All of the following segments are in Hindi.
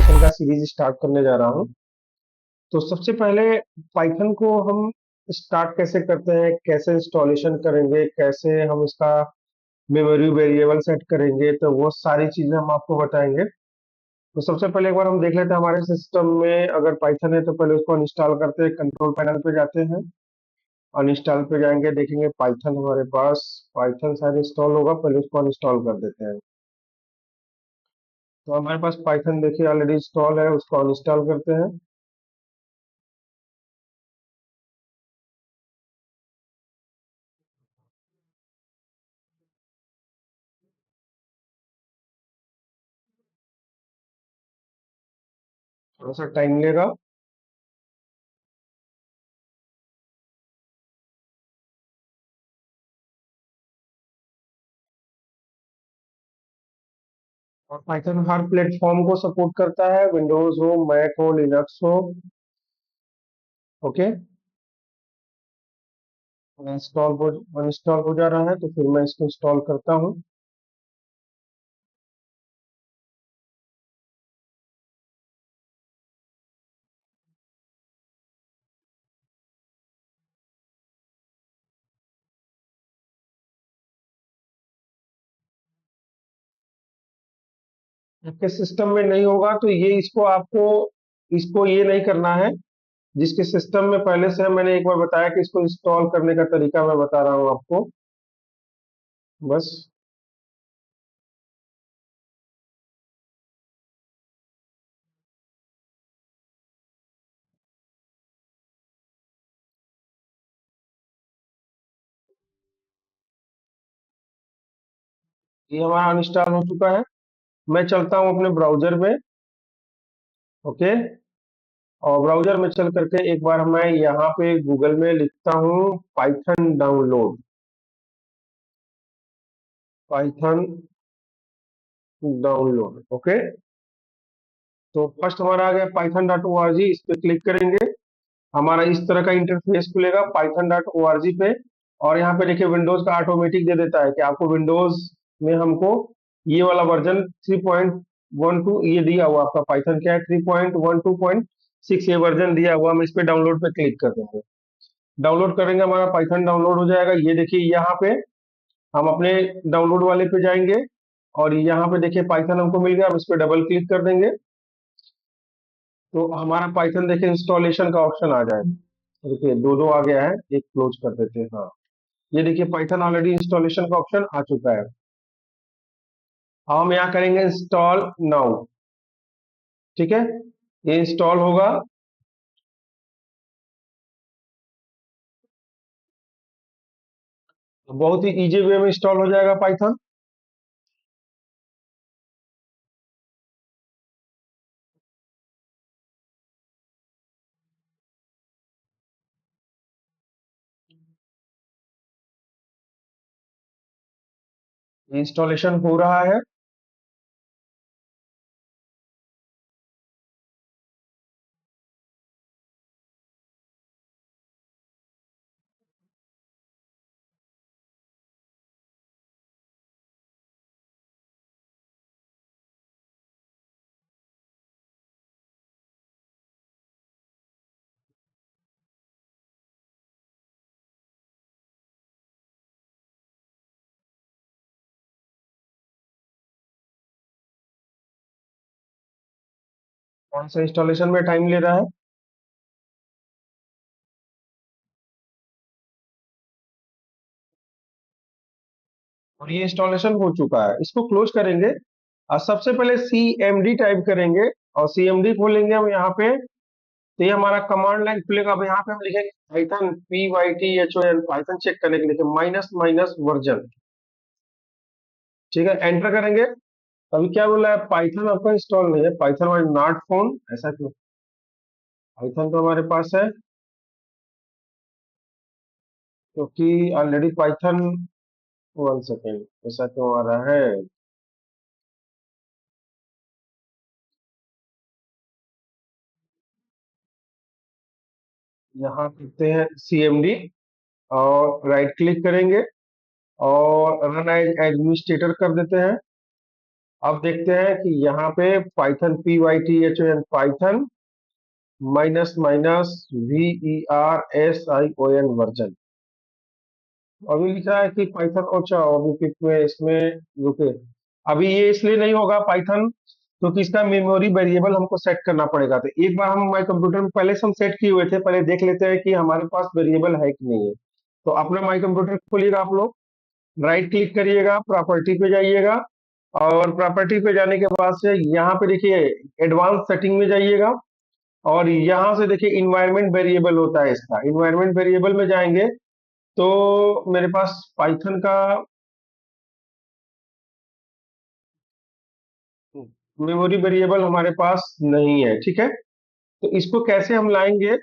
पाइथन का सीरीज स्टार्ट करने जा रहा हूँ। तो सबसे पहले पाइथन को हम स्टार्ट कैसे करते हैं, कैसे इंस्टॉलेशन करेंगे, कैसे हम इसका मेमोरी वेरिएबल सेट करेंगे, तो वो सारी चीजें हम आपको बताएंगे। तो सबसे पहले एक बार हम देख लेते हैं हमारे सिस्टम में अगर पाइथन है तो पहले उसको अनइंस्टॉल करते हैं। कंट्रोल पैनल पे जाते हैं, अनइंस्टॉल पे जाएंगे, देखेंगे पाइथन हमारे पास पाइथन शायद इंस्टॉल होगा, पहले उसको अनइंस्टॉल कर देते हैं। तो हमारे पास पाइथन देखिए ऑलरेडी इंस्टॉल है, उसको अनइंस्टॉल करते हैं। थोड़ा सा टाइम लेगा। और पाइथन हर प्लेटफॉर्म को सपोर्ट करता है, विंडोज हो, मैक हो, लिनक्स हो। ओके, इंस्टॉल हो जा रहा है, तो फिर मैं इसको इंस्टॉल करता हूँ। आपके सिस्टम में नहीं होगा तो ये इसको ये नहीं करना है। जिसके सिस्टम में पहले से है, मैंने एक बार बताया कि इसको इंस्टॉल करने का तरीका मैं बता रहा हूँ आपको। बस ये हमारा अनइंस्टॉल हो चुका है। मैं चलता हूँ अपने ब्राउजर में। ओके, और ब्राउजर में चल करके एक बार मैं यहाँ पे गूगल में लिखता हूँ Python download. Python download. Okay, तो फर्स्ट हमारा आ गया python.org, इस पे क्लिक करेंगे। हमारा इस तरह का इंटरफेस खुलेगा python.org पे। और यहाँ पे देखिए विंडोज का ऑटोमेटिक दे देता है कि आपको विंडोज में हमको ये वाला वर्जन 3.12 ये दिया हुआ, आपका पाइथन क्या है 3.12.6 ये वर्जन दिया हुआ। हम इस पे डाउनलोड पे क्लिक कर देंगे। डाउनलोड करेंगे, हमारा पाइथन डाउनलोड हो जाएगा। ये देखिए यहाँ पे हम अपने डाउनलोड वाले पे जाएंगे और यहाँ पे देखिए पाइथन हमको मिल गया। हम इस पे डबल क्लिक कर देंगे तो हमारा पाइथन देखिए इंस्टॉलेशन का ऑप्शन आ जाएगा। देखिए दो दो आ गया है, एक क्लोज कर देते हैं। हाँ, ये देखिए पाइथन ऑलरेडी इंस्टॉलेशन का ऑप्शन आ चुका है। अब हम यहाँ करेंगे इंस्टॉल नाउ। ठीक है, ये इंस्टॉल होगा। बहुत ही इजी वे में इंस्टॉल हो जाएगा पाइथन। इंस्टॉलेशन हो रहा है। कौन सा इंस्टॉलेशन में टाइम ले रहा है। और ये इंस्टॉलेशन हो चुका है, इसको क्लोज करेंगे। और सबसे पहले CMD टाइप करेंगे और CMD खोलेंगे हम यहाँ पे। तो ये हमारा कमांड लाइन खुलेगा। अब यहाँ पे हम लिखेंगे पाइथन PYTHON, पाइथन चेक करने के लिए माइनस माइनस वर्जन। ठीक है, एंटर करेंगे। अभी क्या बोला है, पाइथन आपका इंस्टॉल नहीं है, पाइथन वाज नॉट फोन। ऐसा क्यों, पाइथन तो हमारे पास है, क्योंकि ऑलरेडी पाइथन। 1 सेकेंड, ऐसा क्यों आ रहा है। यहाँ करते हैं CMD और राइट क्लिक करेंगे और रन एज एडमिनिस्ट्रेटर कर देते हैं। अब देखते हैं कि यहाँ पे Python PYTHON Python minus minus VERSION version. अभी लिखा है कि पाइथन, अच्छा अभी पिक में इसमें रुके। अभी ये इसलिए नहीं होगा पाइथन क्योंकि इसका मेमोरी वेरिएबल हमको सेट करना पड़ेगा। तो एक बार हम माई कंप्यूटर में पहले से हम सेट किए हुए थे, पहले देख लेते हैं कि हमारे पास वेरिएबल है कि नहीं है। तो अपना माई कंप्यूटर खोलिएगा आप लोग, राइट क्लिक करिएगा, प्रॉपर्टी पे जाइएगा, और प्रॉपर्टी पे जाने के बाद से यहाँ पे देखिए एडवांस सेटिंग में जाइएगा, और यहाँ से देखिए इन्वायरमेंट वेरिएबल होता है इसका। इन्वायरमेंट वेरिएबल में जाएंगे तो मेरे पास पाइथन का मेमोरी वेरिएबल हमारे पास नहीं है, ठीक है। तो इसको कैसे हम लाएंगे,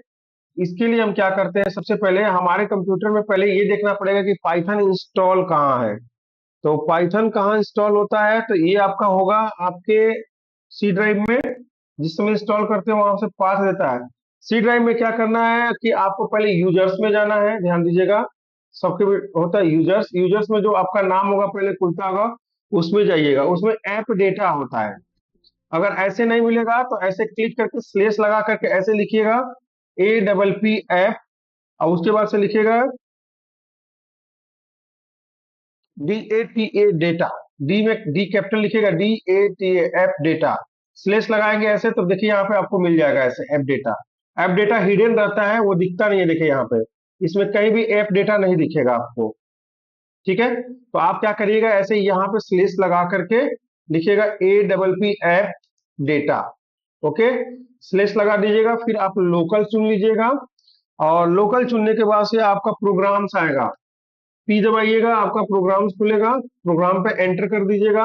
इसके लिए हम क्या करते हैं, सबसे पहले हमारे कंप्यूटर में पहले ये देखना पड़ेगा कि पाइथन इंस्टॉल कहाँ है। तो पाइथन कहाँ इंस्टॉल होता है, तो ये आपका होगा आपके सी ड्राइव में। जिस समय इंस्टॉल करते हो वहां से पाथ देता है। सी ड्राइव में क्या करना है कि आपको पहले यूजर्स में जाना है, ध्यान दीजिएगा। सबके भी होता है यूजर्स, यूजर्स में जो आपका नाम होगा पहले खुलता होगा, उसमें जाइएगा, उसमें ऐप डेटा होता है। अगर ऐसे नहीं मिलेगा तो ऐसे क्लिक करके स्लेश लगा करके ऐसे लिखिएगा APP ऐप, और उसके बाद से लिखिएगा DATA डेटा। डी में डी कैपिटल लिखिएगा, DATA ऐप डेटा, स्लेश लगाएंगे ऐसे तो देखिए यहाँ पे आपको मिल जाएगा ऐसे app data. App data hidden रहता है, वो दिखता नहीं है, देखिए यहाँ पे इसमें कहीं भी ऐप डेटा नहीं दिखेगा आपको, ठीक है। तो आप क्या करिएगा, ऐसे यहाँ पे स्लेश लगा करके लिखिएगा APP app data, okay. Slash लगा दीजिएगा, फिर आप लोकल चुन लीजिएगा, और लोकल चुनने के बाद से आपका प्रोग्राम्स आएगा, P दबाइएगा, आपका प्रोग्राम्स खुलेगा, प्रोग्राम पे एंटर कर दीजिएगा,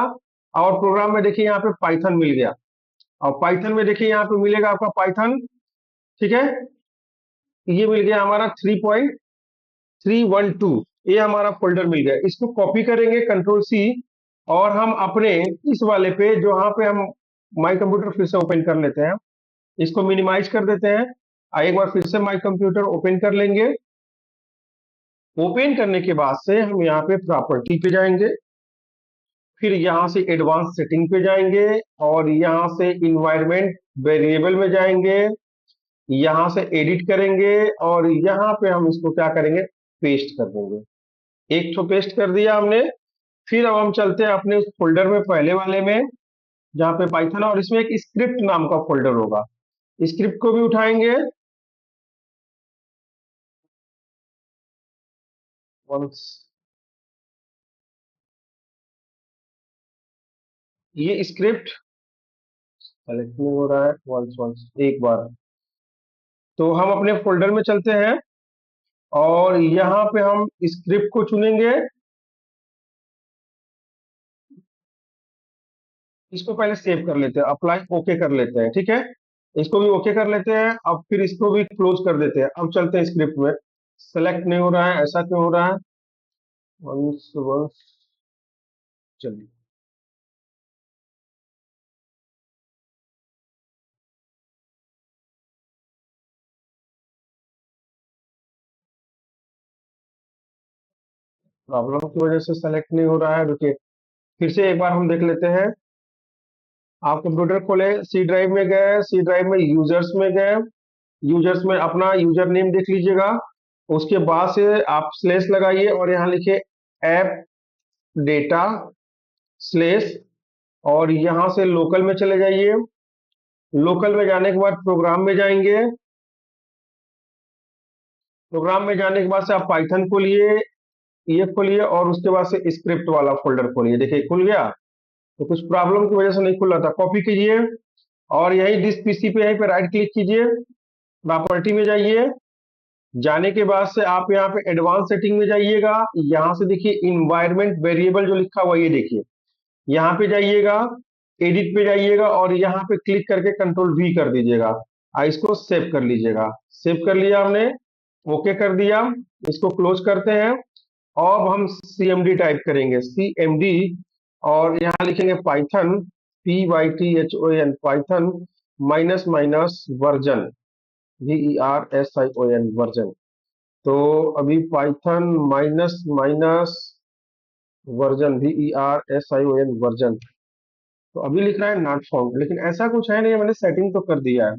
और प्रोग्राम में देखिए यहाँ पे पाइथन मिल गया, और पाइथन में देखिए यहाँ पे मिलेगा आपका पाइथन, ठीक है। ये मिल गया हमारा 3.312, ये हमारा फोल्डर मिल गया। इसको कॉपी करेंगे Ctrl+C, और हम अपने इस वाले पे जो यहाँ पे हम माई कंप्यूटर फिर से ओपन कर लेते हैं, इसको मिनिमाइज कर देते हैं, एक बार फिर से माई कंप्यूटर ओपन कर लेंगे। ओपन करने के बाद से हम यहाँ पे प्रॉपर्टी पे जाएंगे, फिर यहाँ से एडवांस सेटिंग पे जाएंगे, और यहाँ से इन्वायरमेंट वेरिएबल में जाएंगे, यहाँ से एडिट करेंगे, और यहाँ पे हम इसको क्या करेंगे, पेस्ट कर देंगे। एक तो पेस्ट कर दिया हमने। फिर अब हम चलते हैं अपने उस फोल्डर में, पहले वाले में जहाँ पे पाइथन, और इसमें एक स्क्रिप्ट नाम का फोल्डर होगा, स्क्रिप्ट को भी उठाएंगे। once ये स्क्रिप्ट सेलेक्ट नहीं हो रहा है, वंस वंस एक बार, तो हम अपने फोल्डर में चलते हैं, और यहाँ पे हम स्क्रिप्ट को चुनेंगे। इसको पहले सेव कर लेते हैं, अप्लाई ओके कर लेते हैं, ठीक है। इसको भी ओके कर लेते हैं, अब फिर इसको भी क्लोज कर देते हैं। अब चलते हैं स्क्रिप्ट में, सेलेक्ट नहीं हो रहा है, ऐसा क्यों हो रहा है, वंस वंस, चलिए। प्रॉब्लम की वजह से सेलेक्ट नहीं हो रहा है, रुकिए फिर से एक बार हम देख लेते हैं। आप कंप्यूटर खोले, सी ड्राइव में गए, सी ड्राइव में यूजर्स में गए, यूजर्स में अपना यूजर नेम देख लीजिएगा, उसके बाद से आप स्लेश लगाइए, और यहाँ लिखिए ऐप डेटा स्लेश, और यहाँ से लोकल में चले जाइए। लोकल में जाने के बाद प्रोग्राम में जाएंगे, प्रोग्राम में जाने के बाद से आप पाइथन खोलिए, ये खोलिए, और उसके बाद से स्क्रिप्ट वाला फोल्डर खोलिए, देखिए खुल गया। तो कुछ प्रॉब्लम की वजह से नहीं खुल रहा था, कॉपी कीजिए, और यही दिस पीसी पे यहीं पे राइट क्लिक कीजिए, प्रॉपर्टी में जाइए। जाने के बाद से आप यहाँ पे एडवांस सेटिंग में जाइएगा, यहाँ से देखिए इन्वायरमेंट वेरिएबल जो लिखा हुआ है, ये देखिए यहाँ पे जाइएगा, एडिट पे जाइएगा, और यहाँ पे क्लिक करके Ctrl+V कर दीजिएगा, इसको सेव कर लीजिएगा। सेव कर लिया हमने, ओके कर दिया, इसको क्लोज करते हैं। अब हम CMD टाइप करेंगे, CMD, और यहाँ लिखेंगे Python, PYTHON Python minus minus version, VERSION version. तो अभी Python minus minus version, VERSION version, तो अभी लिख रहा है नॉट फाउंड, लेकिन ऐसा कुछ है नहीं, मैंने सेटिंग तो कर दिया है।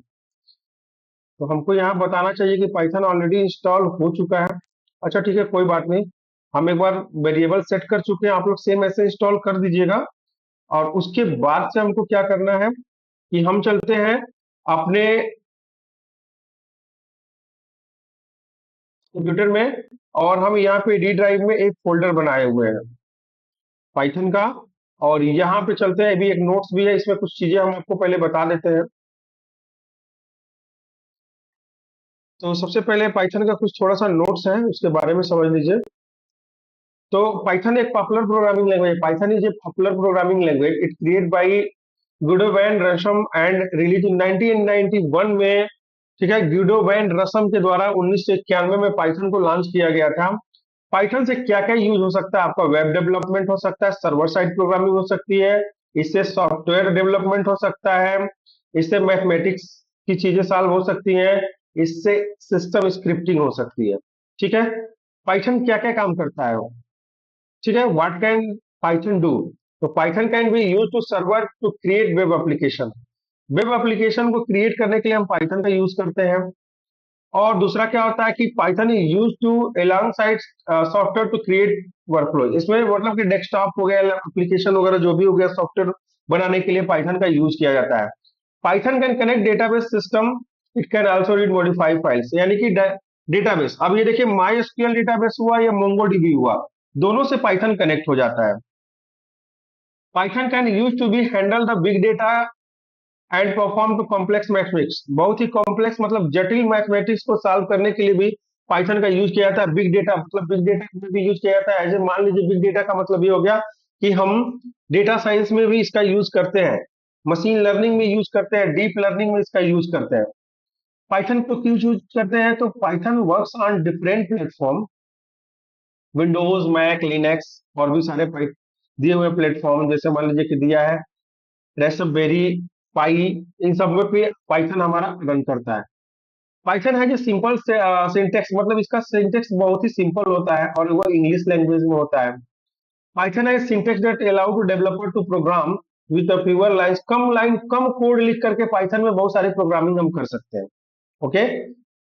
तो हमको यहाँ बताना चाहिए कि पाइथन ऑलरेडी इंस्टॉल हो चुका है। अच्छा ठीक है, कोई बात नहीं, हम एक बार वेरिएबल सेट कर चुके हैं, आप लोग सेम ऐसे इंस्टॉल कर दीजिएगा। और उसके बाद से हमको क्या करना है कि हम चलते हैं अपने कंप्यूटर में, और हम यहाँ पे डी ड्राइव में एक फोल्डर बनाए हुए हैं पाइथन का। और यहाँ पे चलते हैं, अभी एक नोट्स भी है, इसमें कुछ चीजें हम आपको पहले बता देते हैं। तो सबसे पहले पाइथन का कुछ थोड़ा सा नोट्स है, उसके बारे में समझ लीजिए। तो पाइथन एक popular programming language, Python is a popular programming language, it create by Guido van Rossum and release in 1991 में। ठीक है, गुडो वैन रसम के द्वारा 1991 में पाइथन को लॉन्च किया गया था। पाइथन से क्या क्या यूज हो सकता है आपका, वेब डेवलपमेंट हो सकता है, सर्वर साइड प्रोग्रामिंग हो सकती है, इससे सॉफ्टवेयर डेवलपमेंट हो सकता है, इससे मैथमेटिक्स की चीजें सॉल्व हो सकती हैं, इससे सिस्टम स्क्रिप्टिंग हो सकती है। ठीक है, पाइथन क्या क्या काम करता है वो, ठीक है, व्हाट कैन पाइथन डू। तो Python can be use to server to create web application, web application को क्रिएट करने के लिए हम पाइथन का यूज करते हैं। और दूसरा क्या होता है कि Python is use to alongside software to create workflow, इसमें मतलब कि डेस्कटॉप हो गया, एप्लीकेशन वगैरह जो भी हो गया, सॉफ्टवेयर बनाने के लिए पाइथन का यूज किया जाता है। Python can connect database system, it can also read modify files, यानी कि डेटाबेस, अब ये देखिए माई एसक्यूएल डेटाबेस हुआ या मोंगोडीबी हुआ, दोनों से पाइथन कनेक्ट हो जाता है। Python can use to be handle the big data and perform to complex mathematics, बहुत ही कॉम्प्लेक्स मतलब जटिल मैथमेटिक्स को सॉल्व करने के लिए भी पाइथन का यूज किया जाता है। बिग डेटा मतलब बिग डेटा में भी यूज किया जाता है, ऐसे मान लीजिए बिग डेटा का मतलब ये हो गया कि हम डेटा साइंस में भी इसका यूज करते हैं, मशीन लर्निंग में यूज करते हैं, डीप लर्निंग में इसका यूज करते हैं। पाइथन को क्यों यूज करते हैं, तो Python works on different platform, Windows Mac Linux और भी सारे दिए हुए प्लेटफॉर्म, जैसे मान लीजिए कि दिया है रेस्पबेरी पाई, इन सब में पे पाइथन हमारा रन करता है। पाइथन है जो सिंपल से सिंटेक्स, मतलब इसका सिंटेक्स बहुत ही सिंपल होता है और वो इंग्लिश लैंग्वेज में होता है। पाइथन है syntax that allow to developer to program with a fewer lines, कम लाइन कम कोड लिख करके पाइथन में बहुत सारे प्रोग्रामिंग हम कर सकते हैं। ओके,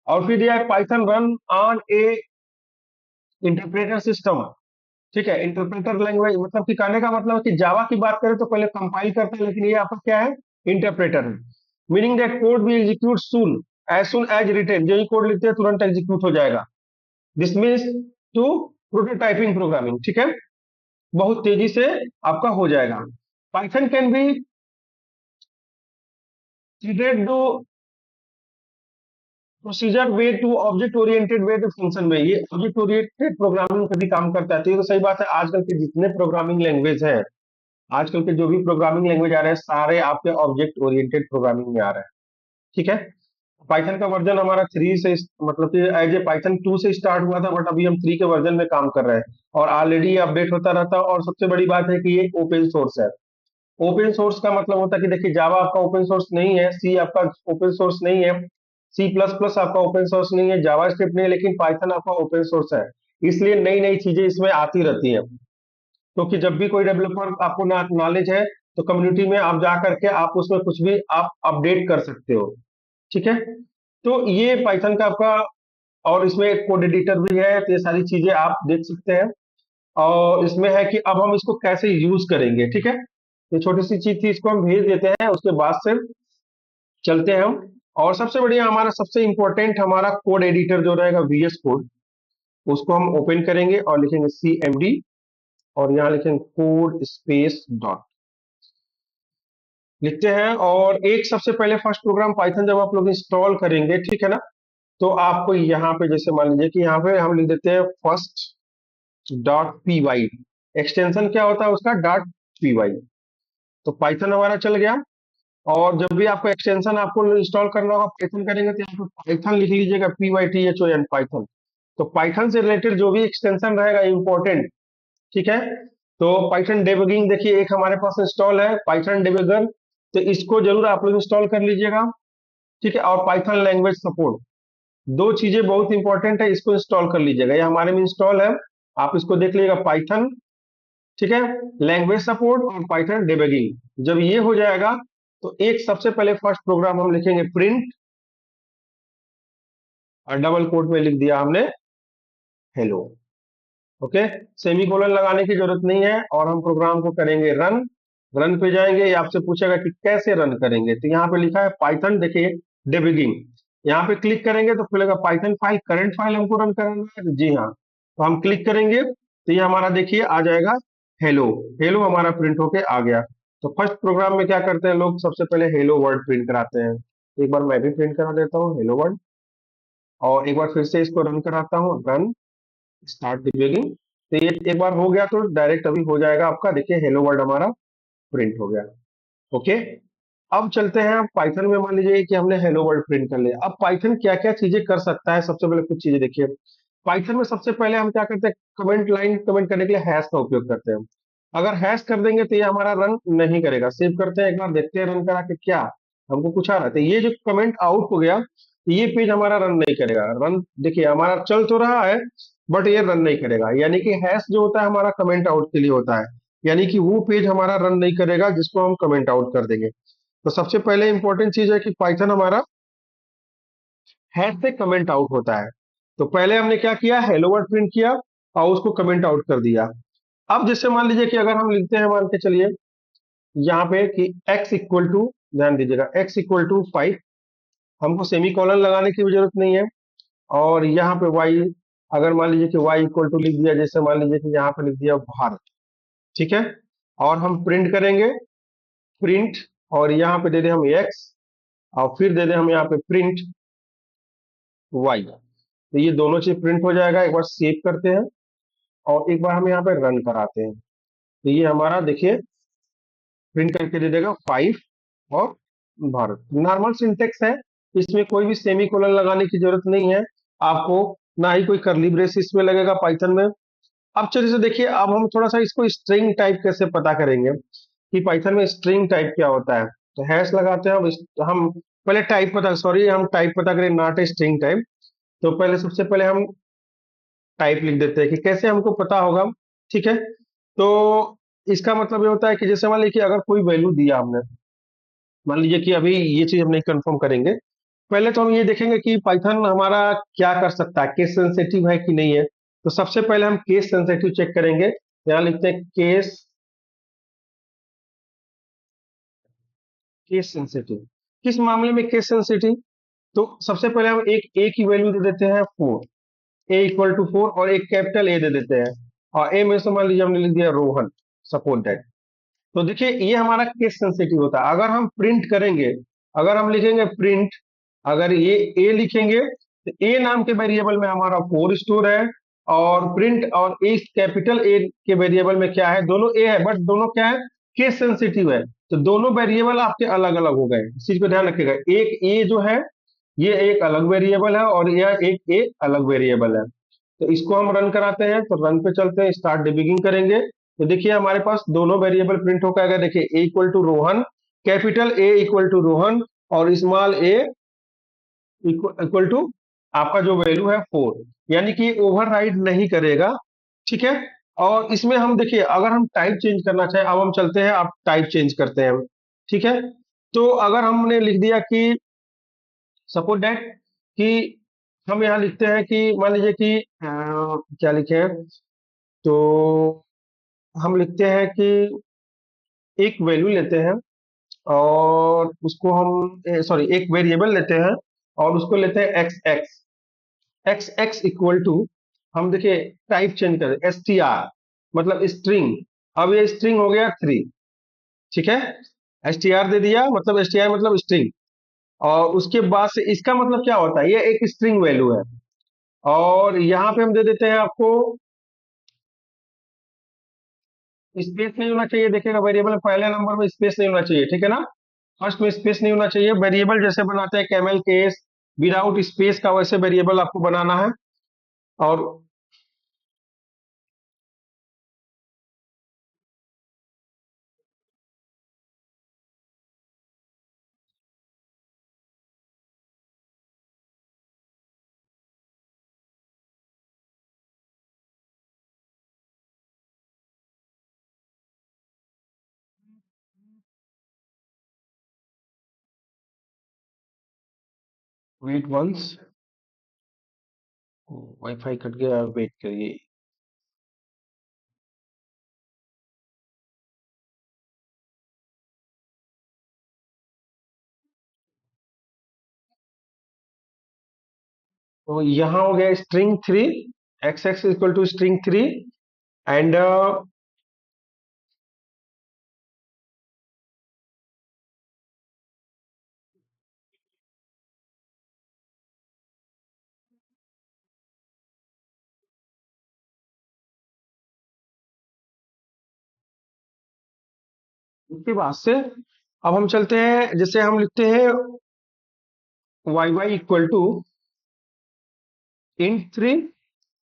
और फिर दिया है Python run on A interpreter system. ठीक है, इंटरप्रेटर लैंग्वेज मतलब कि कहने का मतलब है कि जावा की बात करें तो पहले कंपाइल करते हैं, लेकिन ये आपका क्या है, इंटरप्रेटर है। मीनिंग दैट कोड भी एग्जीक्यूट सून एज रिटेन, जो ही कोड लिखते हैं तुरंत एग्जीक्यूट हो जाएगा। This means to prototyping programming, ठीक है, बहुत तेजी से आपका हो जाएगा। Python can be treated to procedure way to object oriented way to function way, ये ऑब्जेक्ट ओरिएंटेड प्रोग्रामिंग का भी काम करता है। तो ये तो सही बात है, आजकल के जितने प्रोग्रामिंग लैंग्वेज है, आजकल के जो भी प्रोग्रामिंग लैंग्वेज आ रहे हैं सारे आपके ऑब्जेक्ट ओरिएंटेड प्रोग्रामिंग में आ रहे हैं। ठीक है, पाइथन का वर्जन हमारा 3 से मतलब कि एज ए पाइथन 2 से स्टार्ट हुआ था, बट अभी हम 3 के वर्जन में काम कर रहे हैं और ऑलरेडी अपडेट होता रहता है। और सबसे बड़ी बात है कि ये ओपन सोर्स है। ओपन सोर्स का मतलब होता है कि देखिए जावा आपका ओपन सोर्स नहीं है, सी आपका ओपन सोर्स नहीं है, सी प्लस प्लस आपका ओपन सोर्स नहीं है, जावा स्क्रिप्ट नहीं है, लेकिन पाइथन आपका ओपन सोर्स है। इसलिए नई नई चीजें इसमें आती रहती है, क्योंकि जब भी कोई डेवलपर आपको नॉलेज है तो कम्युनिटी में आप जा करके आप उसमें कुछ भी आप अपडेट कर सकते हो। ठीक है, तो ये पाइथन का आपका, और इसमें एक कोड एडिटर भी है, तो ये सारी चीजें आप देख सकते हैं। और इसमें है कि अब हम इसको कैसे यूज करेंगे। ठीक है, ये छोटी सी चीज थी, इसको हम भेज देते हैं, उसके बाद से चलते हैं हम। और सबसे बढ़िया हमारा सबसे इंपॉर्टेंट हमारा कोड एडिटर जो रहेगा VS कोड, उसको हम ओपन करेंगे और लिखेंगे CMD, और यहाँ लिखेंगे कोड स्पेस डॉट लिखते हैं। और एक सबसे पहले फर्स्ट प्रोग्राम पाइथन जब आप लोग इंस्टॉल करेंगे, ठीक है ना, तो आपको यहाँ पे जैसे मान लीजिए कि यहाँ पे हम लिख देते हैं फर्स्ट डॉट py, एक्सटेंशन क्या होता है उसका, डॉट py। तो पाइथन हमारा चल गया। और जब भी आपको एक्सटेंशन आपको इंस्टॉल करना होगा पाइथन करेंगे, तो यहाँ पे पाइथन लिख लीजिएगा, PYTHON पाइथन। तो पाइथन से रिलेटेड जो भी एक्सटेंशन रहेगा इंपॉर्टेंट, ठीक है। तो पाइथन डेबगिंग देखिए एक हमारे पास इंस्टॉल है, पाइथन डेबगर, तो इसको जरूर आप लोग इंस्टॉल कर लीजिएगा। ठीक है, और पाइथन लैंग्वेज सपोर्ट, दो चीजें बहुत इंपॉर्टेंट है, इसको इंस्टॉल कर लीजिएगा, ये हमारे में इंस्टॉल है, आप इसको देख लीजिएगा पाइथन। ठीक है, लैंग्वेज सपोर्ट और पाइथन डिबगिंग। जब ये हो जाएगा तो एक सबसे पहले फर्स्ट प्रोग्राम हम लिखेंगे प्रिंट, और डबल कोट में लिख दिया हमने हेलो। ओके, सेमीकोलन लगाने की जरूरत नहीं है, और हम प्रोग्राम को करेंगे रन। रन पे जाएंगे, ये आपसे पूछेगा कि कैसे रन करेंगे, तो यहाँ पे लिखा है पाइथन, देखिए डिबगिंग। यहाँ पे क्लिक करेंगे तो खुलेगा पाइथन फाइल, करंट फाइल हमको रन करना है, तो जी हाँ, तो हम क्लिक करेंगे तो ये हमारा देखिए आ जाएगा हेलो। हेलो हमारा प्रिंट होके आ गया। तो फर्स्ट प्रोग्राम में क्या करते हैं लोग, सबसे पहले हेलो वर्ड प्रिंट कराते हैं। एक बार मैं भी प्रिंट करा देता हूँ हेलो वर्ड, और एक बार फिर से इसको रन कराता हूँ, रन स्टार्ट डिबगिंग। तो ये एक बार हो गया तो डायरेक्ट अभी हो जाएगा आपका, देखिए हेलो वर्ड हमारा प्रिंट हो गया। ओके, अब चलते हैं पाइथन में। मान लीजिए कि हमने हेलो वर्ड प्रिंट कर लिया, अब पाइथन क्या क्या चीजें कर सकता है, सबसे पहले कुछ चीजें देखिए। पाइथन में सबसे पहले हम क्या करते हैं, कमेंट लाइन कमेंट करने के लिए हैश का उपयोग करते हैं। अगर हैश कर देंगे तो ये हमारा रन नहीं करेगा। सेव करते हैं, एक बार देखते हैं रन करा के क्या हमको कुछ आ रहा है। तो ये जो कमेंट आउट हो गया, ये पेज हमारा रन नहीं करेगा। रन देखिए हमारा चल तो रहा है, बट ये रन नहीं करेगा, यानी कि हैश जो होता है हमारा कमेंट आउट के लिए होता है, यानी कि वो पेज हमारा रन नहीं करेगा जिसको हम कमेंट आउट कर देंगे। तो सबसे पहले इंपॉर्टेंट चीज है कि पाइथन हमारा हैश से कमेंट आउट होता है। तो पहले हमने क्या किया, हेलो वर्ड प्रिंट किया और उसको कमेंट आउट कर दिया। अब जैसे मान लीजिए कि अगर हम लिखते हैं, मान के चलिए यहाँ पे कि x इक्वल टू, ध्यान दीजिएगा x इक्वल टू 5, हमको सेमी कॉलन लगाने की भी जरूरत नहीं है। और यहाँ पे y, अगर मान लीजिए कि y इक्वल टू लिख दिया, जैसे मान लीजिए कि यहाँ पे लिख दिया भारत, ठीक है। और हम प्रिंट करेंगे, प्रिंट, और यहाँ पे दे दें हम x, और फिर दे दें हम यहाँ पे प्रिंट y। तो ये दोनों चीज प्रिंट हो जाएगा। एक बार सेव करते हैं और एक बार हम यहाँ पे रन कराते हैं, तो ये हमारा देखिए प्रिंट करके दे देगा 5 और भारत। नॉर्मल सिंटेक्स है, इसमें कोई भी सेमी कोलन लगाने की जरूरत नहीं है आपको, ना ही कोई करली ब्रेस इसमें लगेगा पाइथन में। अब चलिए से देखिए, अब हम थोड़ा सा इसको स्ट्रिंग टाइप कैसे पता करेंगे कि पाइथन में स्ट्रिंग टाइप क्या होता है। तो हैश लगाते हैं। अब हम पहले टाइप पता, सॉरी हम टाइप पता करें, नॉट ए स्ट्रिंग टाइप। तो पहले सबसे पहले हम टाइप लिख देते हैं कि कैसे हमको पता होगा, ठीक है। तो इसका मतलब ये होता है कि जैसे मान लीजिए कि अगर कोई वैल्यू दिया हमने, मान लीजिए कि अभी ये चीज हम नहीं कंफर्म करेंगे, पहले तो हम ये देखेंगे कि पाइथन हमारा क्या कर सकता है, केस सेंसिटिव है कि नहीं है। तो सबसे पहले हम केस सेंसिटिव चेक करेंगे। यहाँ लिखते हैं केस, केस सेंसिटिव, किस मामले में केस सेंसिटिव। तो सबसे पहले हम एक ए की वैल्यू दे देते हैं 4, ए इक्वल टू 4, और एक कैपिटल ए दे देते हैं, और ए में से मान लीजिए हमने लिख दिया रोहन, सपोज दैट। तो देखिए ये हमारा केस सेंसिटिव होता है। अगर हम प्रिंट करेंगे, अगर हम लिखेंगे प्रिंट, अगर ये ए लिखेंगे तो ए नाम के वेरिएबल में हमारा 4 स्टोर है, और प्रिंट और ए कैपिटल ए के वेरिएबल में क्या है, दोनों ए है, बट दोनों क्या है, केस सेंसिटिव है। तो दोनों वेरिएबल आपके अलग अलग हो गए, इस चीज को ध्यान रखिएगा। एक ए जो है ये एक अलग वेरिएबल है, और यह एक ए अलग वेरिएबल है। तो इसको हम रन कराते हैं, तो रन पे चलते हैं, स्टार्ट डिबगिंग करेंगे। तो देखिए हमारे पास दोनों वेरिएबल प्रिंट होकर आएगा। देखिए a equal to Rohan, capital A equal to Rohan, और स्मॉल ए इक्वल टू आपका जो वैल्यू है 4, यानी कि ओवरराइड नहीं करेगा, ठीक है। और इसमें हम देखिए अगर हम टाइप चेंज करना चाहें, अब हम चलते हैं, आप टाइप चेंज करते हैं, ठीक है। तो अगर हमने लिख दिया कि सपोज दैट कि हम यहाँ लिखते हैं कि मान लीजिए कि क्या लिखे हैं, तो हम लिखते हैं कि एक वैल्यू लेते हैं, और उसको हम सॉरी एक वेरिएबल लेते हैं, और उसको लेते हैं x x. X x equal to, हम देखिए टाइप चेंज कर एस टी आर, मतलब स्ट्रिंग। अब ये स्ट्रिंग हो गया 3, ठीक है। एस टी आर दे दिया, मतलब एस टी आर मतलब स्ट्रिंग। और उसके बाद से इसका मतलब क्या होता है, ये एक स्ट्रिंग वैल्यू है। और यहाँ पे हम दे देते हैं आपको, स्पेस नहीं होना चाहिए, देखिएगा वेरिएबल पहले नंबर में स्पेस नहीं होना चाहिए, ठीक है ना। फर्स्ट में स्पेस नहीं होना चाहिए। वेरिएबल जैसे बनाते हैं कैमल केस विदाउट स्पेस का, वैसे वेरिएबल आपको बनाना है। और वेट वंस, वाईफाई कट गया, वेट करिए। तो यहाँ हो गया string three, x x equal to string three and उसके बाद से अब हम चलते हैं, जैसे हम लिखते हैं y y equal to int three,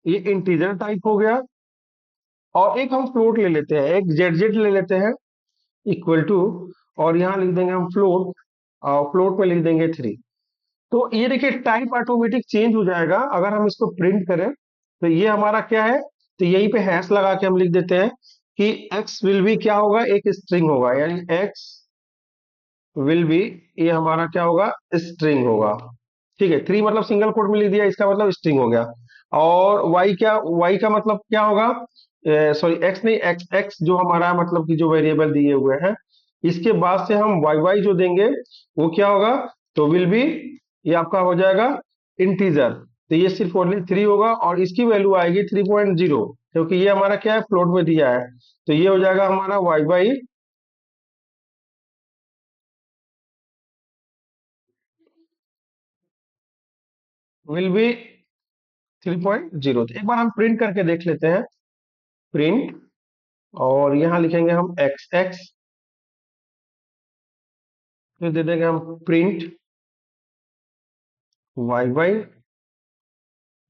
ये इंटीजर टाइप हो गया। और एक हम फ्लोट ले लेते हैं, एक जेड जेड ले लेते हैं इक्वल टू, और यहाँ लिख देंगे हम फ्लोट, फ्लोट में लिख देंगे थ्री। तो ये देखिए टाइप ऑटोमेटिक चेंज हो जाएगा अगर हम इसको प्रिंट करें। तो ये हमारा क्या है, तो यहीं पे हैश लगा के हम लिख देते हैं कि x विल बी क्या होगा, एक स्ट्रिंग होगा, यानी x विल बी, ये हमारा क्या होगा, स्ट्रिंग होगा। ठीक है, थ्री मतलब सिंगल कोट में लिख दिया, इसका मतलब स्ट्रिंग हो गया। और y क्या, y का मतलब क्या होगा, सॉरी x नहीं, x x जो हमारा मतलब कि जो वेरिएबल दिए हुए हैं, इसके बाद से हम y y जो देंगे वो क्या होगा, तो विल बी, ये आपका हो जाएगा इंटीजर। तो ये सिर्फ ओनली थ्री होगा और इसकी वैल्यू आएगी 3.0, क्योंकि ये हमारा क्या है, फ्लोट में दिया है। तो ये हो जाएगा हमारा y y विल बी 3.0। एक बार हम प्रिंट करके देख लेते हैं, प्रिंट, और यहाँ लिखेंगे हम एक्स एक्स, फिर दे देंगे हम प्रिंट वाई वाई,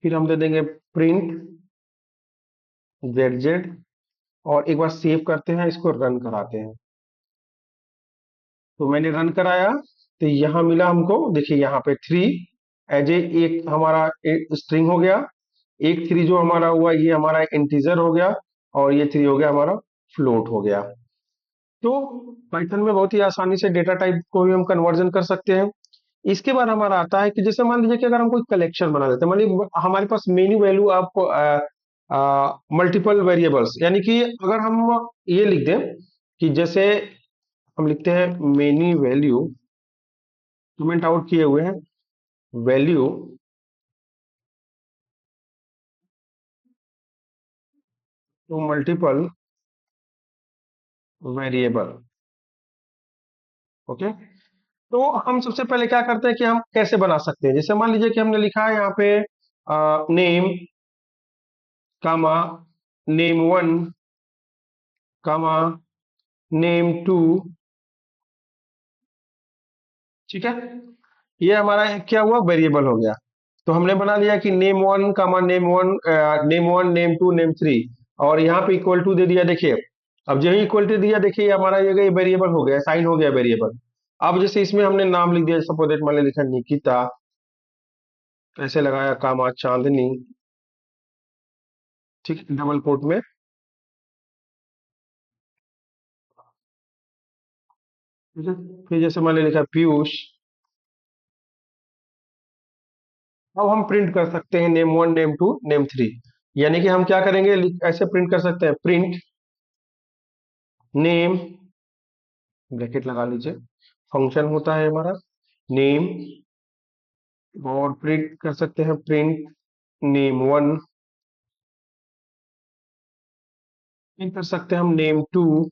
फिर हम दे देंगे प्रिंट जेड जेड, और एक बार सेव करते हैं, इसको रन कराते हैं। तो मैंने रन कराया, तो यहाँ मिला हमको, देखिए यहाँ पे थ्री एज ए, एक हमारा एक स्ट्रिंग हो गया, एक थ्री जो हमारा हुआ ये हमारा इंटीजर हो गया, और ये थ्री हो गया हमारा फ्लोट हो गया। तो पाइथन में बहुत ही आसानी से डेटा टाइप को भी हम कन्वर्जन कर सकते हैं। इसके बाद हमारा आता है कि जैसे मान लीजिए कि अगर हम कोई कलेक्शन बना देते हैं, मान लीजिए हमारे पास मेनी वैल्यू आपको मल्टीपल वेरिएबल्स, यानी कि अगर हम ये लिख दें कि जैसे हम लिखते हैं मेनी वैल्यू, कमेंट आउट किए हुए हैं, value to multiple variable. Okay, तो हम सबसे पहले क्या करते हैं कि हम कैसे बना सकते हैं, जैसे मान लीजिए कि हमने लिखा है यहाँ पे name comma name one comma name two, ठीक है, ये हमारा एक क्या हुआ, वेरिएबल हो गया। तो हमने बना लिया कि name one comma name one, name one name two name three, और यहाँ पे इक्वल टू दे दिया, देखिए अब जो इक्वल टू दिया, देखिए ये हमारा ये वेरिएबल हो गया, साइन हो गया वेरिएबल। अब जैसे इसमें हमने नाम लिख दिया, सपोज दैट मान लिखा निकिता, ऐसे लगाया कामा चांदनी, ठीक, डबल कोट में, ठीक है। फिर जैसे मान लिखा पीयूष। अब हम प्रिंट कर सकते हैं name one name two name three, यानी कि हम क्या करेंगे, ऐसे प्रिंट कर सकते हैं, प्रिंट नेम, ब्रैकेट लगा लीजिए, फंक्शन होता है हमारा नेम, और प्रिंट कर सकते हैं प्रिंट नेम वन, प्रिंट कर सकते हैं हम नेम टू,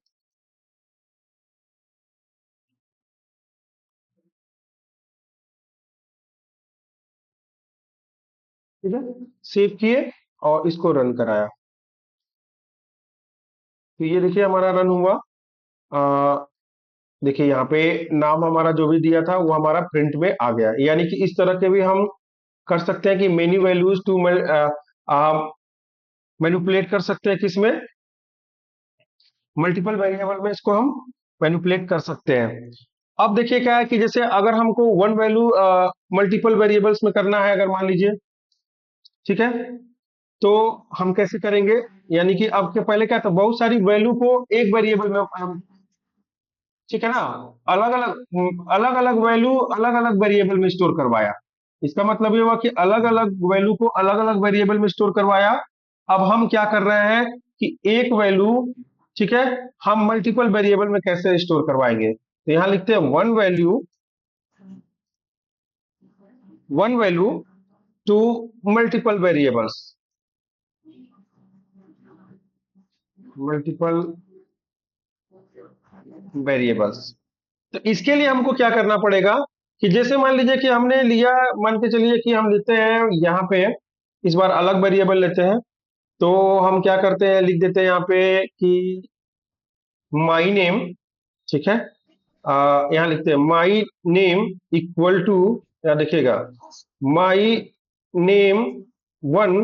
ठीक है, सेव किए और इसको रन कराया। तो ये देखिए हमारा रन हुआ। आ, देखिए यहाँ पे नाम हमारा जो भी दिया था वो हमारा प्रिंट में आ गया, यानी कि इस तरह के भी हम कर सकते हैं कि मेनी वैल्यूज टू मैनिपुलेट कर सकते हैं, किसमें, मल्टीपल वेरिएबल में इसको हम मैनिपुलेट कर सकते हैं। अब देखिए क्या है कि जैसे अगर हमको वन वैल्यू मल्टीपल वेरिएबल्स में करना है, अगर मान लीजिए, ठीक है, तो हम कैसे करेंगे, यानी कि अब के पहले क्या था, बहुत सारी वैल्यू को एक वेरिएबल में ठीक है ना, अलग अलग अलग अलग वैल्यू अलग अलग वेरिएबल में स्टोर करवाया। इसका मतलब ये हुआ कि अलग अलग वैल्यू को अलग अलग वेरिएबल में स्टोर करवाया। अब हम क्या कर रहे हैं कि एक वैल्यू, ठीक है, हम मल्टीपल वेरिएबल में कैसे स्टोर करवाएंगे। तो यहां लिखते हैं one value to multiple variables, multiple variables. तो इसके लिए हमको क्या करना पड़ेगा कि जैसे मान लीजिए कि हमने लिया, मान के चलिए कि हम लेते हैं यहाँ पे, इस बार अलग वेरिएबल लेते हैं। तो हम क्या करते हैं, लिख देते हैं यहाँ पे कि माई नेम, ठीक है। यहाँ लिखते हैं माई नेम इक्वल टू, या देखिएगा, my name one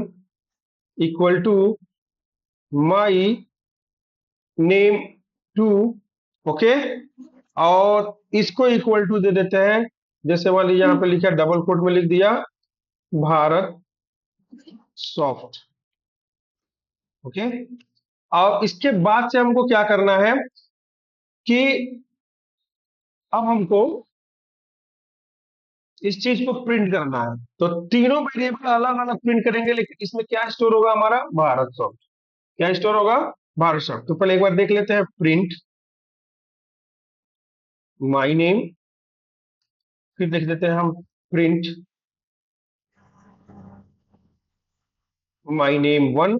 equal to my name two, okay. और इसको इक्वल टू दे देते हैं, जैसे मान लीजिए यहाँ पे लिखा डबल कोट में लिख दिया भारत सॉफ्ट, ओके। और इसके बाद से हमको क्या करना है कि अब हमको इस चीज को प्रिंट करना है। तो तीनों वेरिएबल अलग अलग प्रिंट करेंगे, लेकिन इसमें क्या स्टोर होगा, हमारा भारत सॉफ्ट। क्या स्टोर होगा, भारत सॉफ्ट। तो पहले एक बार देख लेते हैं, प्रिंट माई नेम, फिर देख लेते हैं हम प्रिंट माई नेम वन,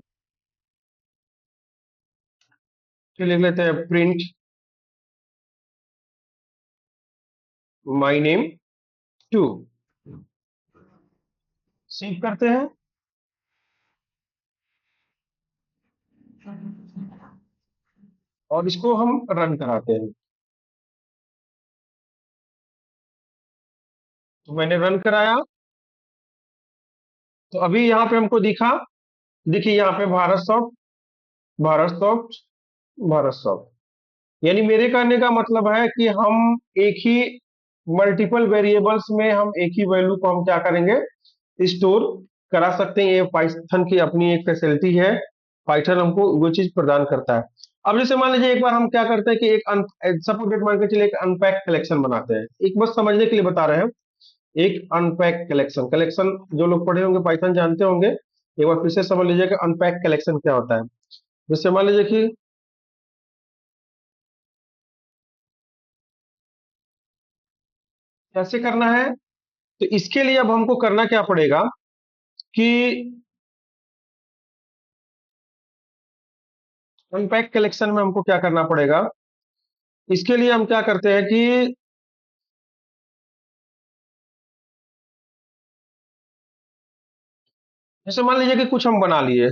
फिर लिख लेते हैं print my name two. Save करते हैं और इसको हम रन कराते हैं। तो मैंने रन कराया, तो अभी यहाँ पे हमको दिखा, देखिए यहाँ पे Bharat soft, Bharat soft, Bharat soft. यानी मेरे कहने का मतलब है कि हम एक ही मल्टीपल वेरिएबल्स में हम एक ही वैल्यू को हम क्या करेंगे, स्टोर करा सकते हैं। ये पाइथन की अपनी एक फैसिलिटी है, पाइथन हमको वो चीज प्रदान करता है। अब जैसे मान लीजिए एक बार हम क्या करते हैं कि एक सपोज मान के चलिए एक अनपैक कलेक्शन बनाते हैं, एक बस समझने के लिए बता रहे हैं। एक अनपैक कलेक्शन, कलेक्शन जो लोग पढ़े होंगे पाइथन जानते होंगे, एक बार फिर से समझ लीजिए कि अनपैक कलेक्शन क्या होता है। जैसे मान लीजिए कि कैसे करना है, तो इसके लिए अब हमको करना क्या पड़ेगा कि अनपैक कलेक्शन में हमको क्या करना पड़ेगा। इसके लिए हम क्या करते हैं कि जैसे मान लीजिए कि कुछ हम बना लिए,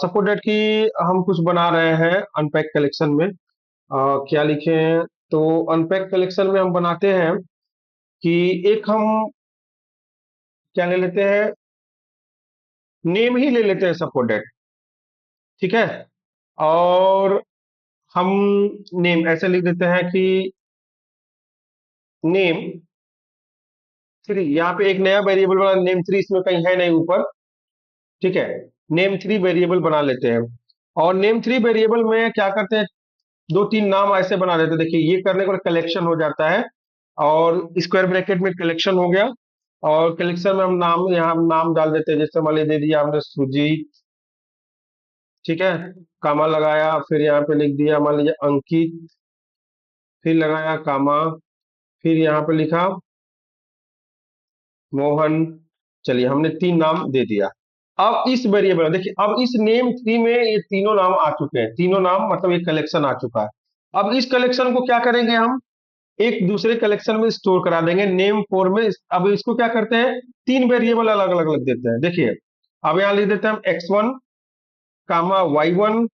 सपोज डेट कि हम कुछ बना रहे हैं अनपैक कलेक्शन में, क्या लिखें। तो अनपैक कलेक्शन में हम बनाते हैं कि एक हम क्या ले लेते हैं, नेम ही ले लेते हैं सपोज डेट, ठीक है। और हम नेम ऐसे लिख देते हैं कि नेम थ्री, यहाँ पे एक नया वेरिएबल बना, नेम थ्री इसमें कहीं है नहीं ऊपर, ठीक है। नेम थ्री वेरिएबल बना लेते हैं, और नेम थ्री वेरिएबल में क्या करते हैं, दो तीन नाम ऐसे बना देते हैं। देखिए ये करने को कलेक्शन हो जाता है, और स्क्वायर ब्रैकेट में कलेक्शन हो गया। और कलेक्शन में हम नाम, यहाँ हम नाम डाल देते हैं, जैसे मान लीजिए दे दिया हमने सुजीत, ठीक है, कामा लगाया, फिर यहाँ पे लिख दिया मान लीजिए अंकित, फिर लगाया कामा, फिर यहाँ पे लिखा मोहन। चलिए हमने तीन नाम दे दिया। अब इस वेरिएबल देखिए, अब इस नेम थ्री में ये तीनों नाम आ चुके हैं, तीनों नाम मतलब ये कलेक्शन आ चुका है। अब इस कलेक्शन को क्या करेंगे, हम एक दूसरे कलेक्शन में स्टोर करा देंगे नेम फोर में। अब इसको क्या करते हैं, तीन वेरिएबल अलग अलग लिख देते हैं। देखिए अब यहाँ लिख देते हैं हम x1 comma y1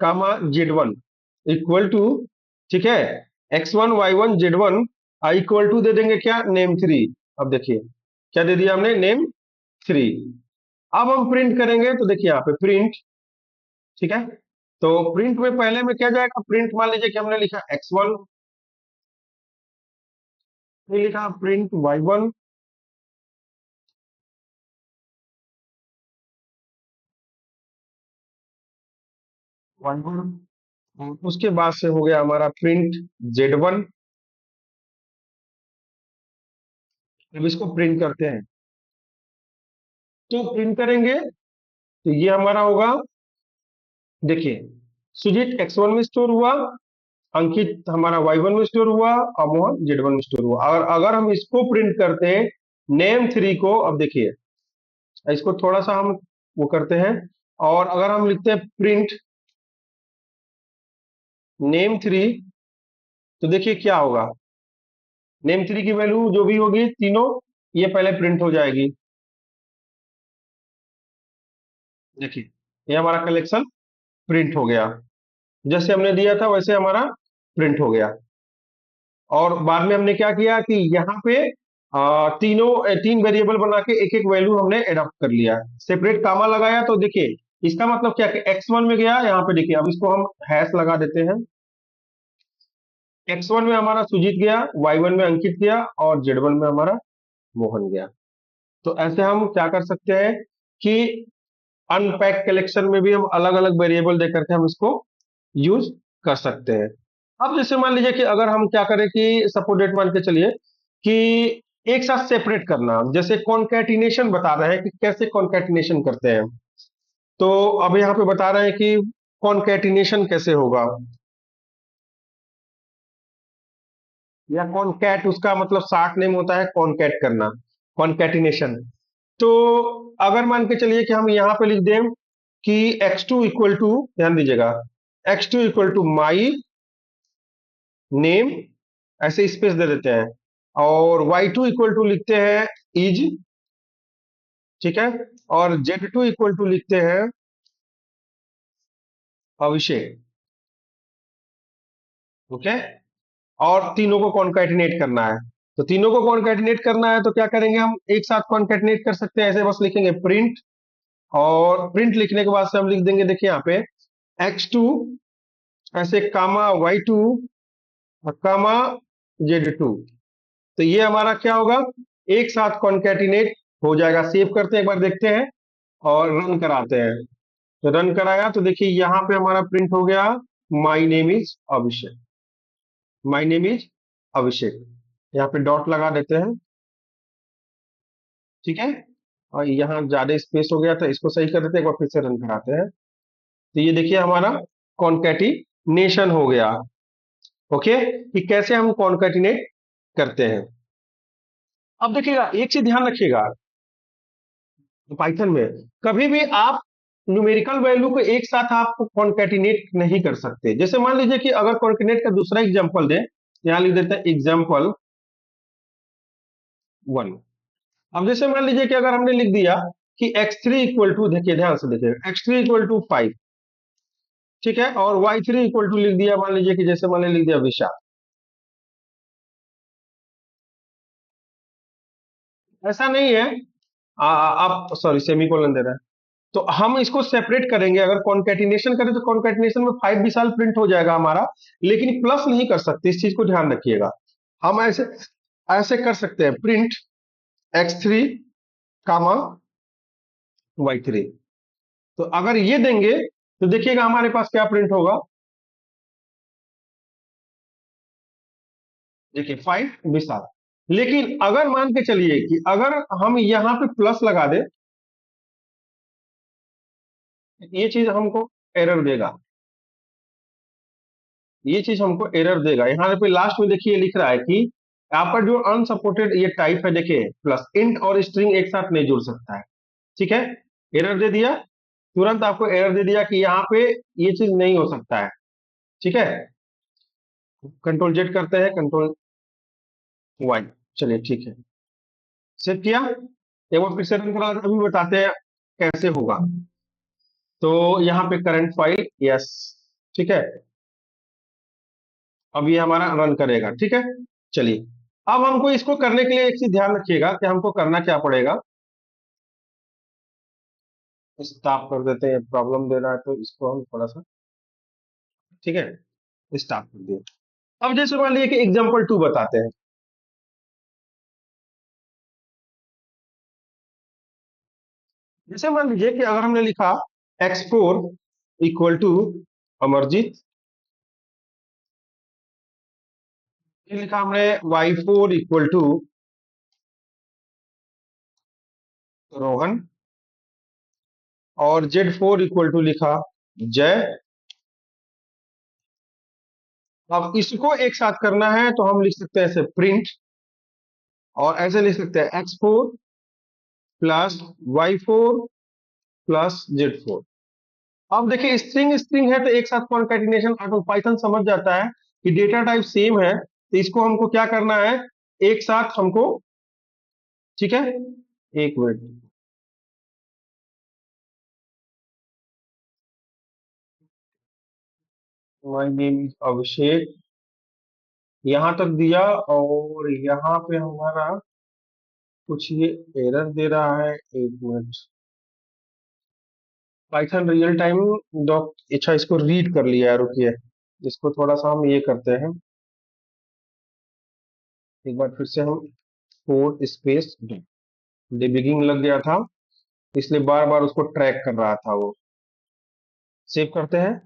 comma z1 equal to, ठीक है, x1 y1 z1 equal to दे देंगे क्या, नेम थ्री। अब देखिए क्या दे दिया हमने, नेम थ्री। अब हम प्रिंट करेंगे, तो देखिए यहाँ पे प्रिंट, ठीक है। तो प्रिंट में पहले में क्या जाएगा, प्रिंट मान लीजिए कि हमने लिखा x1, फिर लिखा प्रिंट y1, y1, उसके बाद से हो गया हमारा प्रिंट z1, अब इसको प्रिंट करते हैं। तो प्रिंट करेंगे तो ये हमारा होगा, देखिए, सुजीत X1 में स्टोर हुआ, अंकित हमारा Y1 में स्टोर हुआ, और मोहन Z1 में स्टोर हुआ। और अगर हम इसको प्रिंट करते हैं नेम थ्री को, अब देखिए इसको थोड़ा सा हम वो करते हैं, और अगर हम लिखते हैं प्रिंट नेम थ्री, तो देखिए क्या होगा, नेम थ्री की वैल्यू जो भी होगी तीनों, ये पहले प्रिंट हो जाएगी। देखिए ये हमारा कलेक्शन प्रिंट हो गया, जैसे हमने दिया था वैसे हमारा प्रिंट हो गया। और बाद में हमने क्या किया कि यहाँ पे तीन वेरिएबल बना के एक एक वैल्यू हमने एडॉप्ट कर लिया, सेपरेट कामा लगाया। तो देखिए इसका मतलब क्या कि X1 में गया, यहाँ पे देखिए अब इसको हम हैश लगा देते हैं। X1 में हमारा सुजीत गया, Y1 में अंकित गया, और Z1 में हमारा मोहन गया। तो ऐसे हम क्या कर सकते हैं कि अनपैक कलेक्शन में भी हम अलग अलग वेरिएबल देकर के हम इसको यूज कर सकते हैं। अब जैसे मान लीजिए कि अगर हम क्या करें कि सपोज डेट मान के चलिए कि एक साथ सेपरेट करना, जैसे कॉन्कैटिनेशन बता रहे हैं कि कैसे कॉन्कैटिनेशन करते हैं। तो अब यहाँ पे बता रहे हैं कि कॉन्कैटिनेशन कैसे होगा, या कॉन्कैट उसका मतलब शार्ट नेम होता है कॉन्कैट करना, कॉन्कैटिनेशन। तो अगर मान के चलिए कि हम यहाँ पे लिख दें कि x2 इक्वल टू, ध्यान दीजिएगा, x2 equal to my name, ऐसे स्पेस दे देते हैं, और y2 इक्वल टू लिखते हैं इज, ठीक है, और z2 इक्वल टू लिखते हैं अभिषेक। ओके, और तीनों को कॉन्कैटिनेट करना है। तो तीनों को कॉन्कैटिनेट करना है तो क्या करेंगे, हम एक साथ कॉन्कैटिनेट कर सकते हैं, ऐसे बस लिखेंगे प्रिंट, और प्रिंट लिखने के बाद से हम लिख देंगे, देखिए यहाँ पे x2 ऐसे कामा y2 और कामा z2। तो ये हमारा क्या होगा, एक साथ कॉन्कैटिनेट हो जाएगा। सेव करते हैं, एक बार देखते हैं और रन कराते हैं। तो रन कराया तो देखिए यहाँ पे हमारा प्रिंट हो गया, my name is Abhishek, my name is Abhishek. यहाँ पे डॉट लगा देते हैं, ठीक है, और यहाँ ज्यादा स्पेस हो गया था, इसको सही कर देते हैं, एक बार फिर से रन कराते हैं। तो ये देखिए हमारा कॉन्कैटिनेशन हो गया। ओके, कि कैसे हम कॉन्कैटिनेट करते हैं। अब देखिएगा एक चीज ध्यान रखिएगा, पाइथन में कभी भी आप न्यूमेरिकल वैल्यू को एक साथ आप कॉन्कैटिनेट नहीं कर सकते। जैसे मान लीजिए कि अगर कॉन्कैटिनेट का दूसरा एग्जांपल दें, यहाँ लिख देते हैं एग्जांपल 1। अब जैसे मान लीजिए कि अगर हमने लिख दिया कि x3 इक्वल टू, देखिए ध्यान से देखिए, x3 इक्वल टू 5, ठीक है, और y3 इक्वल टू लिख दिया, मान लीजिए कि जैसे मैंने लिख दिया विशाल। ऐसा नहीं है, आप सॉरी सेमीकोलन दे रहे हैं। तो हम इसको सेपरेट करेंगे, अगर कॉन्कैटिनेशन करें तो कॉन्कैटिनेशन में 5 विशाल प्रिंट हो जाएगा हमारा, लेकिन प्लस नहीं कर सकते, इस चीज को ध्यान रखिएगा। हम ऐसे ऐसे कर सकते हैं, प्रिंट x3 कामा y3। तो अगर ये देंगे तो देखिएगा हमारे पास क्या प्रिंट होगा, देखिए 5 विशाल। लेकिन अगर मान के चलिए कि अगर हम यहाँ पे प्लस लगा दे, ये चीज हमको एरर देगा, ये चीज हमको एरर देगा। यहाँ पे लास्ट में देखिए लिख रहा है कि आपका जो अनसपोर्टेड ये टाइप है, देखिए प्लस इंट और स्ट्रिंग एक साथ नहीं जुड़ सकता है, ठीक है, एरर दे दिया, तुरंत आपको एरर दे दिया कि यहाँ पे ये चीज नहीं हो सकता है, ठीक है। कंट्रोल जेड करते हैं, कंट्रोल वाई, चलिए ठीक है, सेव किया, एक बार फिर से रन करा, अभी बताते हैं कैसे होगा। तो यहाँ पे करंट फाइल, यस, ठीक है, अब ये हमारा रन करेगा, ठीक है। चलिए, अब हमको इसको करने के लिए एक चीज ध्यान रखिएगा कि हमको करना क्या पड़ेगा। स्टॉप कर देते हैं, प्रॉब्लम दे रहा है तो इसको हम थोड़ा सा, ठीक है, स्टॉप कर दिए। अब जैसे मान लीजिए कि एग्जाम्पल 2 बताते हैं। जैसे मान लीजिए कि अगर हमने लिखा x4 इक्वल टू अमरजीत, ये लिखा हमने y4 इक्वल टू रोहन, और Z4 इक्वल टू लिखा जय। अब इसको एक साथ करना है तो हम लिख सकते हैं ऐसे प्रिंट, और ऐसे लिख सकते हैं X4 plus Y4 plus Z4। अब देखिए स्ट्रिंग स्ट्रिंग है तो एक साथ कॉन्कैटिनेशन ऑटो पाइथन समझ जाता है कि डेटा टाइप सेम है, तो इसको हमको क्या करना है, एक साथ हमको, ठीक है, एक मिनट। माय नेम इज अभिषेक, यहां तक दिया, और यहाँ पे हमारा कुछ ये एरर दे रहा है, एक minute. Python real time doc, अच्छा इसको रीड कर लिया है, रुकिए, इसको थोड़ा सा हम ये करते हैं, एक बार फिर से हम कोड स्पेस डिबगिंग लग गया था, इसलिए बार बार उसको ट्रैक कर रहा था वो। सेव करते हैं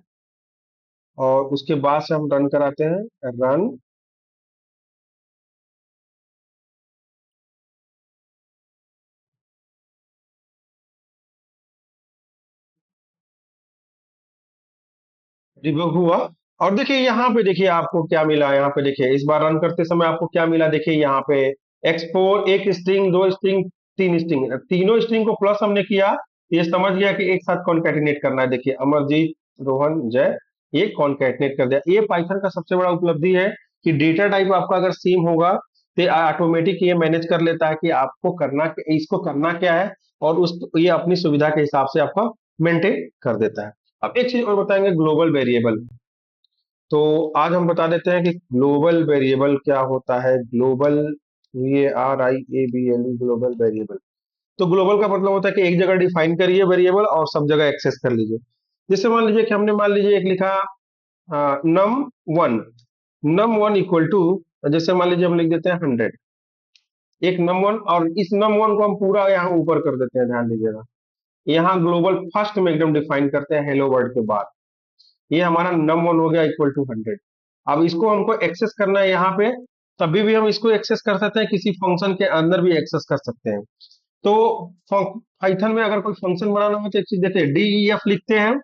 और उसके बाद से हम रन कराते हैं, रन। डिबग हुआ, और देखिए यहाँ पे देखिए आपको क्या मिला, यहाँ पे देखिए इस बार रन करते समय आपको क्या मिला, देखिए यहाँ पे एक्सपोर्ट, एक स्ट्रिंग, दो स्ट्रिंग, तीन स्ट्रिंग, तीनों स्ट्रिंग को प्लस हमने किया, ये समझ गया कि एक साथ कॉन्कैटिनेट करना है। देखिए अमरजीत, रोहन, जय, ये कॉन्कैटिनेट कर दिया। ये पाइथन का सबसे बड़ा उपलब्धि है कि डेटा टाइप आपका अगर सेम होगा तो ऑटोमेटिक ये मैनेज कर लेता है कि आपको करना, इसको करना क्या है, और उस ये अपनी सुविधा के हिसाब से आपका मेंटेन कर देता है। अब एक चीज और बताएंगे, ग्लोबल वेरिएबल। तो आज हम बता देते हैं कि ग्लोबल वेरिएबल क्या होता है। Global, VARIABLE, global variable. तो ग्लोबल का मतलब होता है कि एक जगह डिफाइन करिए वेरिएबल और सब जगह एक्सेस कर लीजिए। जैसे मान लीजिए कि हमने मान लीजिए एक लिखा num1, num1 इक्वल टू, जैसे मान लीजिए हम लिख देते हैं 100, एक num1, और इस num1 को हम पूरा यहाँ ऊपर कर देते हैं, ध्यान दीजिएगा, यहाँ ग्लोबल फर्स्ट में एकदम डिफाइन करते हैं हेलो वर्ल्ड के बाद। ये हमारा num1 हो गया इक्वल टू 100। अब इसको हमको एक्सेस करना है यहाँ पे, तभी भी हम इसको एक्सेस कर सकते हैं, किसी फंक्शन के अंदर भी एक्सेस कर सकते हैं। तो पाइथन में अगर कोई फंक्शन बनाना हो तो एक चीज देखते हैं, DEF लिखते हैं,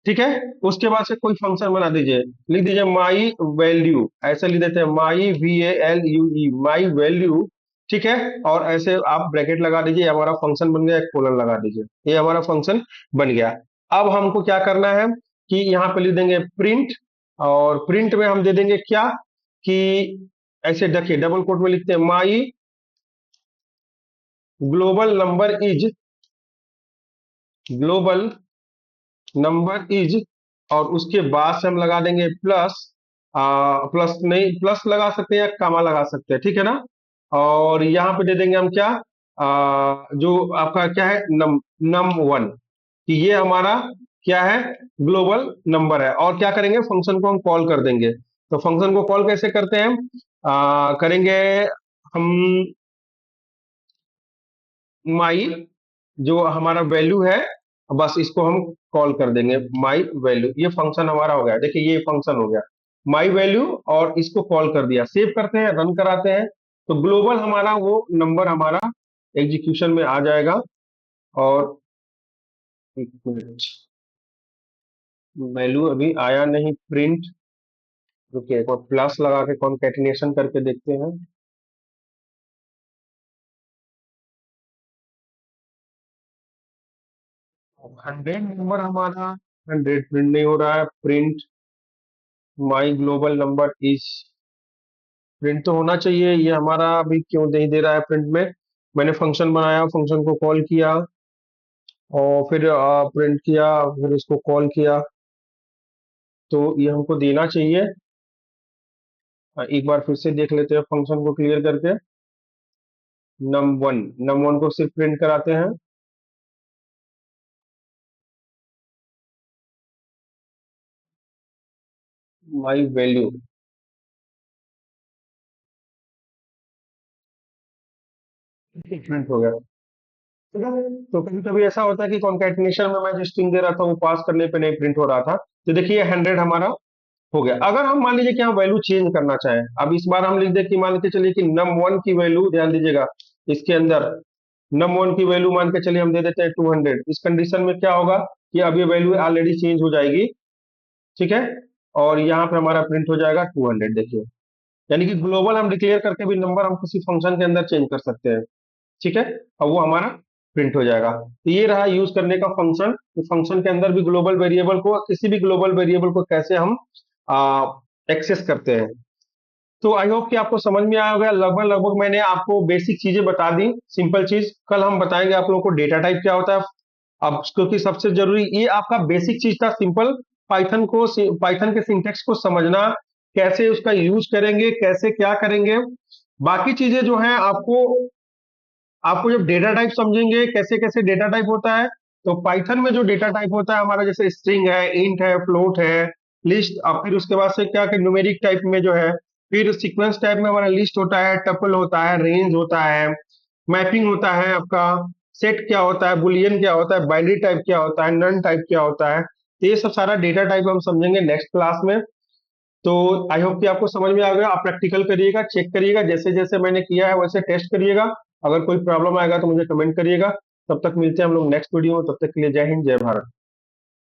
ठीक है, उसके बाद से कोई फंक्शन बना दीजिए, लिख दीजिए माई वैल्यू, ऐसे लिख देते हैं माई VALUE, माई वैल्यू, ठीक है, और ऐसे आप ब्रैकेट लगा दीजिए, ये हमारा फंक्शन बन गया, एक कोलन लगा दीजिए, ये हमारा फंक्शन बन गया। अब हमको क्या करना है कि यहाँ पे लिख देंगे प्रिंट, और प्रिंट में हम दे देंगे क्या, कि ऐसे देखिए डबल कोट में लिखते हैं my global number is, global number is, और उसके बाद से हम लगा देंगे प्लस, प्लस नहीं, प्लस लगा सकते हैं या कामा लगा सकते हैं, ठीक है ना। और यहाँ पे दे देंगे हम क्या, जो आपका क्या है, num1, कि ये हमारा क्या है, ग्लोबल नंबर है। और क्या करेंगे, फंक्शन को हम कॉल कर देंगे। तो फंक्शन को कॉल कैसे करते हैं, करेंगे हम, माई, जो हमारा वैल्यू है, बस इसको हम कॉल कर देंगे माई वैल्यू, ये फंक्शन हमारा हो गया। देखिए ये फंक्शन हो गया माई वैल्यू, और इसको कॉल कर दिया, सेव करते हैं, रन कराते हैं, तो ग्लोबल हमारा वो नंबर हमारा एग्जीक्यूशन में आ जाएगा। और एक मिनट, वैल्यू अभी आया नहीं, प्रिंट, रुकिए एक बार प्लस लगा के कॉन्केटिनेशन करके देखते हैं। 100 नंबर हमारा, 100 प्रिंट नहीं हो रहा है, print my global number is, print तो होना चाहिए, ये हमारा अभी क्यों नहीं दे रहा है प्रिंट में। मैंने फंक्शन बनाया, फंक्शन को कॉल किया, और फिर प्रिंट किया, फिर इसको कॉल किया, तो ये हमको देना चाहिए। एक बार फिर से देख लेते हैं फंक्शन को क्लियर करके, num1, num1 को सिर्फ प्रिंट कराते हैं, माई वैल्यू, प्रिंट हो गया। तो कभी कभी ऐसा होता है कि कॉन्कैटिनेशन में मैं जो स्ट्रिंग दे रहा था वो पास करने पे नहीं प्रिंट हो रहा था, तो देखिए 100 हमारा हो गया। अगर हम मान लीजिए कि हम वैल्यू चेंज करना चाहें, अब इस बार हम लिख दे कि मान के चलिए कि num1 की वैल्यू, ध्यान दीजिएगा इसके अंदर, num1 की वैल्यू मान के चलिए हम दे देते हैं 200। इस कंडीशन में क्या होगा कि अब ये वैल्यू ऑलरेडी चेंज हो जाएगी, ठीक है, और यहाँ पे हमारा प्रिंट हो जाएगा 200। देखिए, यानी कि ग्लोबल हम डिक्लेयर करके भी नंबर हम किसी फंक्शन के अंदर चेंज कर सकते हैं, ठीक है, और वो हमारा प्रिंट हो जाएगा। तो ये रहा यूज करने का फंक्शन। तो फंक्शन के अंदर भी ग्लोबल वेरिएबल को, किसी भी ग्लोबल वेरिएबल को कैसे हम एक्सेस करते हैं। तो आई होप कि आपको समझ में आया होगा। लगभग लगभग मैंने आपको बेसिक चीजें बता दी, सिंपल चीज। कल हम बताएंगे आप लोगों को डेटा टाइप क्या होता है। अब क्योंकि सबसे जरूरी ये आपका बेसिक चीज था, सिंपल पाइथन के सिंटेक्स को समझना, कैसे उसका यूज करेंगे, कैसे क्या करेंगे। बाकी चीजें जो है आपको आपको जब डेटा टाइप समझेंगे कैसे कैसे डेटा टाइप होता है, तो पाइथन में जो डेटा टाइप होता है हमारा, जैसे स्ट्रिंग है, इंट है, फ्लोट है, लिस्ट, और फिर उसके बाद से क्या कि न्यूमेरिक टाइप में जो है, फिर सीक्वेंस टाइप में हमारा लिस्ट होता है, टपल होता है, रेंज होता है, मैपिंग होता है आपका, सेट क्या होता है, बुलियन क्या होता है, बाइनरी टाइप क्या होता है, नन टाइप क्या होता है। तो ये सब सारा डेटा टाइप हम समझेंगे नेक्स्ट क्लास में। तो आई होप कि आपको समझ में आ गया। आप प्रैक्टिकल करिएगा, चेक करिएगा, जैसे जैसे मैंने किया है वैसे टेस्ट करिएगा। अगर कोई प्रॉब्लम आएगा तो मुझे कमेंट करिएगा। तब तक मिलते हैं हम लोग नेक्स्ट वीडियो में। तब तक के लिए जय हिंद, जय भारत।